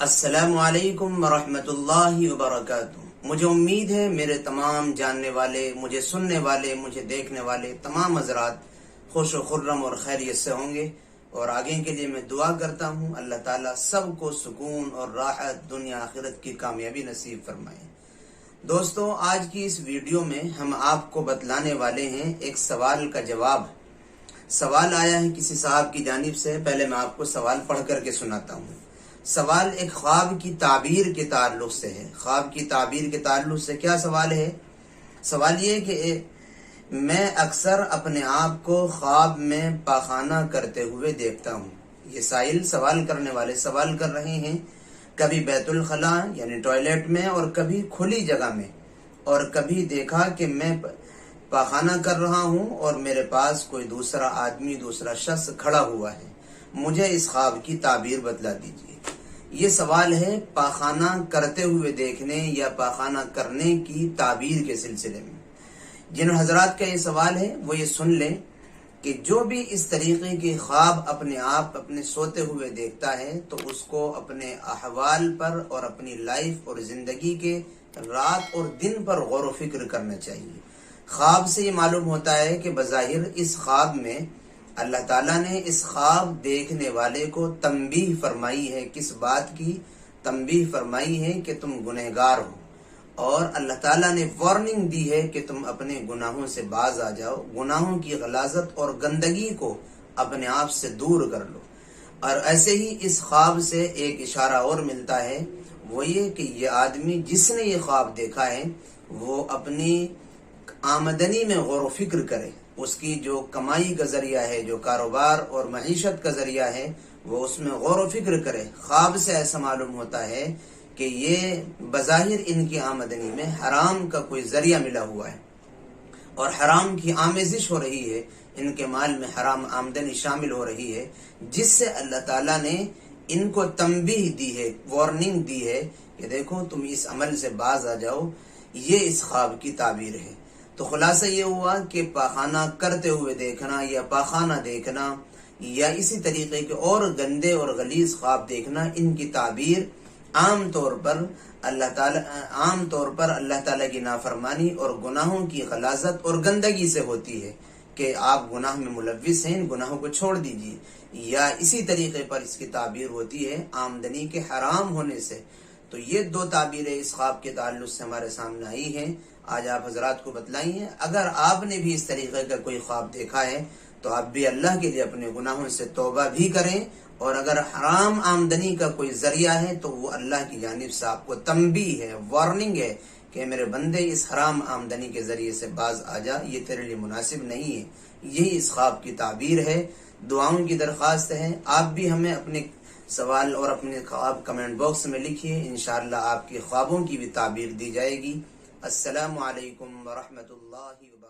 السلام علیکم ورحمۃ اللہ وبرکاتہ۔ مجھے امید ہے میرے تمام جاننے والے، مجھے سننے والے، مجھے دیکھنے والے تمام حضرات خوش و خرم اور خیریت سے ہوں گے، اور آگے کے لیے میں دعا کرتا ہوں اللہ تعالیٰ سب کو سکون اور راحت دنیا آخرت کی کامیابی نصیب فرمائے۔ دوستو، آج کی اس ویڈیو میں ہم آپ کو بتلانے والے ہیں ایک سوال کا جواب۔ سوال آیا ہے کسی صاحب کی جانب سے، پہلے میں آپ کو سوال پڑھ کر کے سناتا ہوں۔ سوال ایک خواب کی تعبیر کے تعلق سے ہے۔ خواب کی تعبیر کے تعلق سے کیا سوال ہے؟ سوال یہ کہ میں اکثر اپنے آپ کو خواب میں پاخانہ کرتے ہوئے دیکھتا ہوں۔ یہ سائل سوال کرنے والے سوال کر رہے ہیں، کبھی بیت الخلاء یعنی ٹوائلٹ میں، اور کبھی کھلی جگہ میں، اور کبھی دیکھا کہ میں پاخانہ کر رہا ہوں اور میرے پاس کوئی دوسرا آدمی، دوسرا شخص کھڑا ہوا ہے۔ مجھے اس خواب کی تعبیر بتلا دیجیے۔ یہ سوال ہے پاخانہ کرتے ہوئے دیکھنے یا پاخانہ کرنے کی تعبیر کے سلسلے میں۔ جن حضرات کا یہ سوال ہے وہ یہ سن لیں کہ جو بھی اس طریقے کی خواب اپنے آپ اپنے سوتے ہوئے دیکھتا ہے تو اس کو اپنے احوال پر اور اپنی لائف اور زندگی کے رات اور دن پر غور و فکر کرنا چاہیے۔ خواب سے یہ معلوم ہوتا ہے کہ بظاہر اس خواب میں اللہ تعالیٰ نے اس خواب دیکھنے والے کو تنبیہ فرمائی ہے۔ کس بات کی تنبیہ فرمائی ہے؟ کہ تم گنہگار ہو، اور اللہ تعالیٰ نے وارننگ دی ہے کہ تم اپنے گناہوں سے باز آ جاؤ، گناہوں کی غلاظت اور گندگی کو اپنے آپ سے دور کر لو۔ اور ایسے ہی اس خواب سے ایک اشارہ اور ملتا ہے، وہ یہ کہ یہ آدمی جس نے یہ خواب دیکھا ہے وہ اپنی آمدنی میں غور و فکر کرے، اس کی جو کمائی کا ذریعہ ہے، جو کاروبار اور معیشت کا ذریعہ ہے، وہ اس میں غور و فکر کرے۔ خواب سے ایسا معلوم ہوتا ہے کہ یہ بظاہر ان کی آمدنی میں حرام کا کوئی ذریعہ ملا ہوا ہے اور حرام کی آمیزش ہو رہی ہے، ان کے مال میں حرام آمدنی شامل ہو رہی ہے، جس سے اللہ تعالیٰ نے ان کو تنبیہ دی ہے، وارننگ دی ہے کہ دیکھو تم اس عمل سے باز آ جاؤ۔ یہ اس خواب کی تعبیر ہے۔ تو خلاصہ یہ ہوا کہ پاخانہ کرتے ہوئے دیکھنا یا پاخانہ دیکھنا یا اسی طریقے کے اور گندے اور غلیظ خواب دیکھنا، ان کی تعبیر عام طور پر اللہ تعالیٰ کی نافرمانی اور گناہوں کی غلاظت اور گندگی سے ہوتی ہے کہ آپ گناہ میں ملوث ہیں، ان گناہوں کو چھوڑ دیجیے، یا اسی طریقے پر اس کی تعبیر ہوتی ہے آمدنی کے حرام ہونے سے۔ تو یہ دو تعبیریں اس خواب کے تعلق سے ہمارے سامنے آئی ہیں، آج آپ حضرات کو بتلائی ہیں۔ اگر آپ نے بھی اس طریقے کا کوئی خواب دیکھا ہے تو آپ بھی اللہ کے لیے اپنے گناہوں سے توبہ بھی کریں، اور اگر حرام آمدنی کا کوئی ذریعہ ہے تو وہ اللہ کی جانب سے آپ کو تنبیہ ہے، وارننگ ہے کہ میرے بندے اس حرام آمدنی کے ذریعے سے باز آ جا، یہ تیرے لیے مناسب نہیں ہے۔ یہی اس خواب کی تعبیر ہے۔ دعاؤں کی درخواست ہے، آپ بھی ہمیں اپنے سوال اور اپنے خواب کمنٹ باکس میں لکھیے، انشاءاللہ آپ کے خوابوں کی بھی تعبیر دی جائے گی۔ السلام علیکم ورحمۃ اللہ وبرکاتہ۔